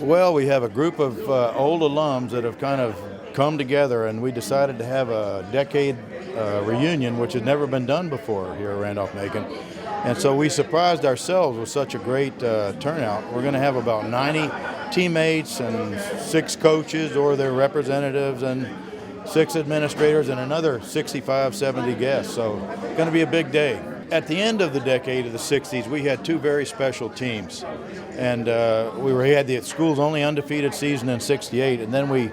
Well, we have a group of old alums that have kind of come together, and we decided to have a decade reunion, which has never been done before here at Randolph-Macon. And so we surprised ourselves with such a great turnout. We're going to have about 90 teammates and 6 coaches or their representatives and 6 administrators and another 65, 70 guests. So it's going to be a big day. At the end of the decade of the 60s, we had 2 very special teams. And we had the school's only undefeated season in 68, and then we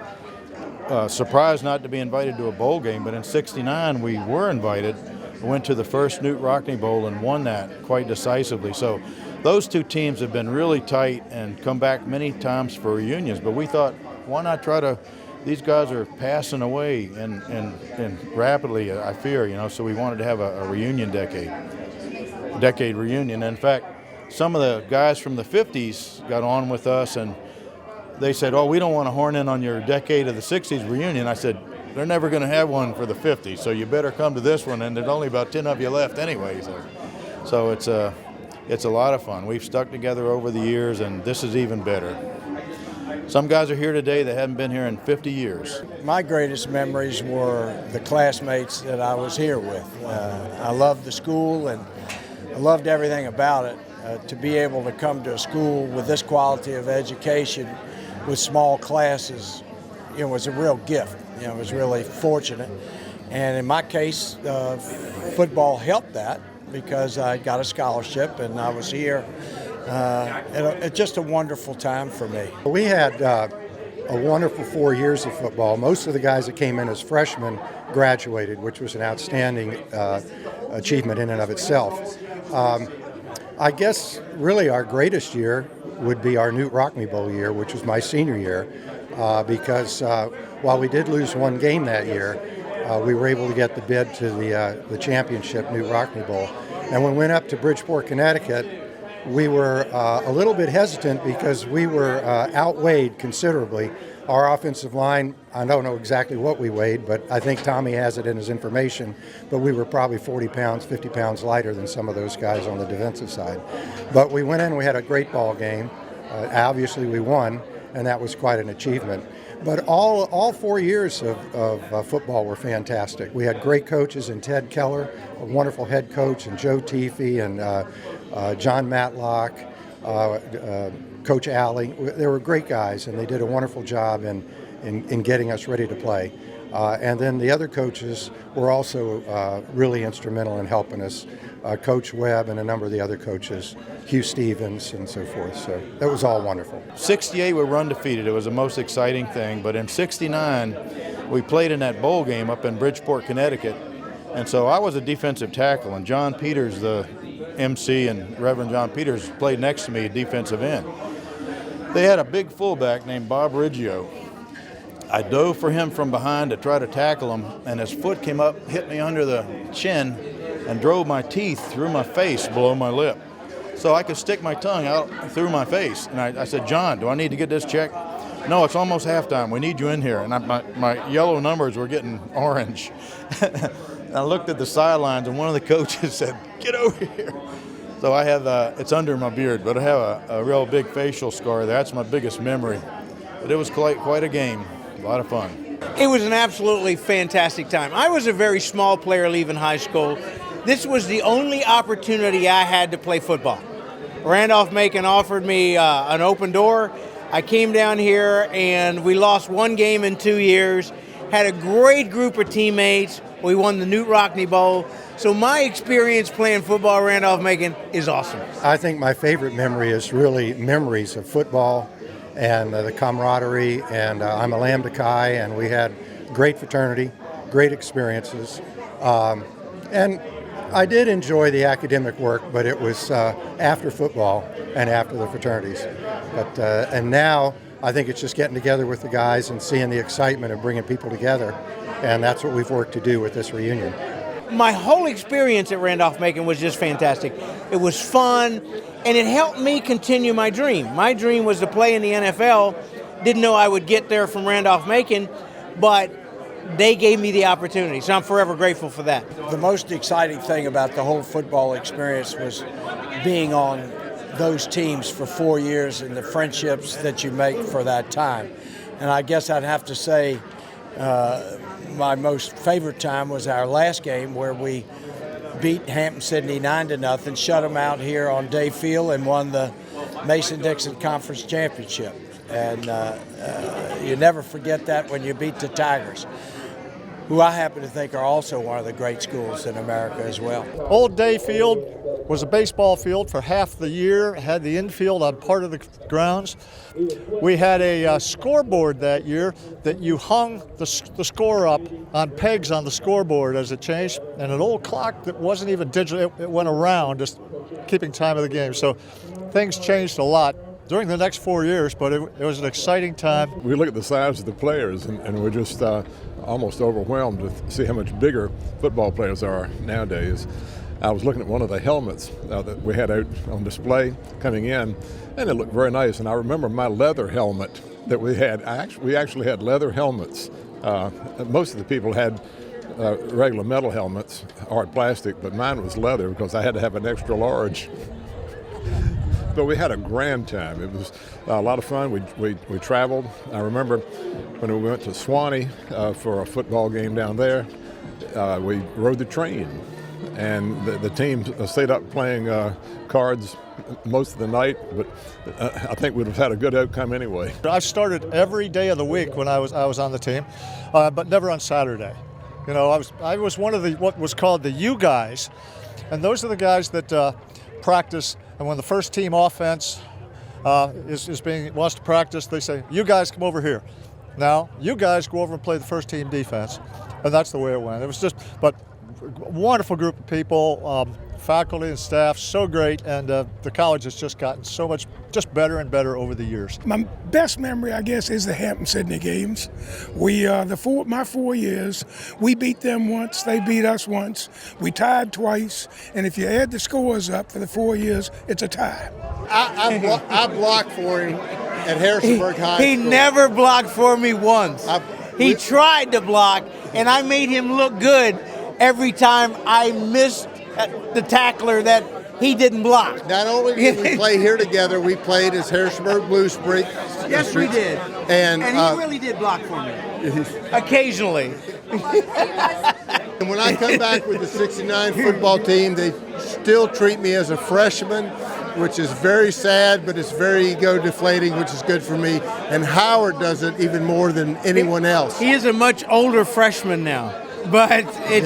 surprised not to be invited to a bowl game, but in 69 we were invited. We went to the first Newt Rockne Bowl and won that quite decisively. So those 2 teams have been really tight and come back many times for reunions, but we thought, why not try to, these guys are passing away and rapidly, I fear, so we wanted to have a reunion decade reunion. In fact, some of the guys from the 50s got on with us, and they said, oh, we don't want to horn in on your decade of the 60s reunion. I said, they're never going to have one for the 50s, so you better come to this one, and there's only about 10 of you left anyway. So it's a lot of fun. We've stuck together over the years, and this is even better. Some guys are here today that haven't been here in 50 years. My greatest memories were the classmates that I was here with. I loved the school, and I loved everything about it. To be able to come to a school with this quality of education with small classes, was a real gift. It was really fortunate. And in my case, football helped that because I got a scholarship and I was here. It's just a wonderful time for me. We had a wonderful 4 years of football. Most of the guys that came in as freshmen graduated, which was an outstanding achievement in and of itself. I guess really our greatest year would be our Newt Rockne Bowl year, which was my senior year, because while we did lose 1 game that year, we were able to get the bid to the championship Newt Rockne Bowl. And when we went up to Bridgeport, Connecticut, we were a little bit hesitant because we were outweighed considerably. Our offensive line, I don't know exactly what we weighed, but I think Tommy has it in his information, but we were probably 40 pounds, 50 pounds lighter than some of those guys on the defensive side. But we went in, we had a great ball game. Obviously we won, and that was quite an achievement. But all 4 years of football were fantastic. We had great coaches in Ted Keller, a wonderful head coach, and Joe Teefee and John Matlock, Coach Alley. They were great guys, and they did a wonderful job in getting us ready to play. And then the other coaches were also really instrumental in helping us. Coach Webb and a number of the other coaches, Hugh Stevens and so forth. So that was all wonderful. 68 we were undefeated. It was the most exciting thing. But in 69, we played in that bowl game up in Bridgeport, Connecticut. And so I was a defensive tackle, and John Peters, the MC, and Reverend John Peters played next to me at defensive end. They had a big fullback named Bob Riggio. I dove for him from behind to try to tackle him, and his foot came up, hit me under the chin, and drove my teeth through my face below my lip. So I could stick my tongue out through my face. And I said, John, do I need to get this checked? No, it's almost halftime. We need you in here. And my yellow numbers were getting orange. I looked at the sidelines, and one of the coaches said, get over here. So I have, it's under my beard, but I have a real big facial scar there. That's my biggest memory. But it was quite a game. A lot of fun. It was an absolutely fantastic time. I was a very small player leaving high school. This was the only opportunity I had to play football. Randolph-Macon offered me an open door. I came down here, and we lost 1 game in 2 years. Had a great group of teammates. We won the Newt Rockne Bowl. So my experience playing football at Randolph-Macon is awesome. I think my favorite memory is really memories of football and the camaraderie. And I'm a Lambda Chi, and we had great fraternity, great experiences. And I did enjoy the academic work, but it was after football and after the fraternities. But and now I think it's just getting together with the guys and seeing the excitement of bringing people together, and that's what we've worked to do with this reunion. My whole experience at Randolph-Macon was just fantastic. It was fun, and it helped me continue my dream. My dream was to play in the NFL. Didn't know I would get there from Randolph-Macon, but they gave me the opportunity, so I'm forever grateful for that. The most exciting thing about the whole football experience was being on those teams for 4 years and the friendships that you make for that time. And I guess I'd have to say my most favorite time was our last game where we beat Hampton-Sydney 9-0, shut them out here on Day Field, and won the Mason-Dixon Conference Championship. And you never forget that when you beat the Tigers, who I happen to think are also one of the great schools in America as well. Old Day Field was a baseball field for half the year, had the infield on part of the grounds. We had a scoreboard that year that you hung the score up on pegs on the scoreboard as it changed, and an old clock that wasn't even digital, it went around just keeping time of the game. So things changed a lot during the next 4 years, but it was an exciting time. We look at the size of the players, and we're just almost overwhelmed to see how much bigger football players are nowadays. I was looking at one of the helmets that we had out on display coming in, and it looked very nice. And I remember my leather helmet that we had. We actually had leather helmets. Most of the people had regular metal helmets, hard plastic, but mine was leather because I had to have an extra large. But we had a grand time. It was a lot of fun. We traveled. I remember when we went to Swanee for a football game down there, we rode the train. And the team stayed up playing cards most of the night, but I think we'd have had a good outcome anyway. I started every day of the week when I was on the team, but never on Saturday. You know, I was one of the what was called the U guys, and those are the guys that practice. And when the first team offense wants to practice, they say, "You guys come over here." Now, you guys go over and play the first team defense, and that's the way it went. It was just, but wonderful group of people, faculty and staff, so great, and the college has just gotten so much just better and better over the years. My best memory, I guess, is the Hampton-Sydney games. We my 4 years, we beat them once, they beat us once, we tied twice, and if you add the scores up for the 4 years, it's a tie. I blocked for him at Harrisonburg High School. He never blocked for me once. He tried to block, and I made him look good every time I missed the tackler that he didn't block. Not only did we play here together, we played as Harrisonburg Blue Streak. Yes, we did. And he really did block for me. Occasionally. And when I come back with the 69 football team, they still treat me as a freshman, which is very sad, but it's very ego deflating, which is good for me. And Howard does it even more than anyone else. He is a much older freshman now, but it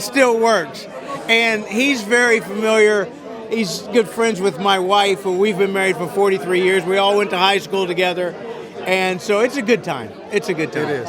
still works. And he's very familiar. He's good friends with my wife, who we've been married for 43 years. We all went to high school together. And so it's a good time. It's a good time. It is.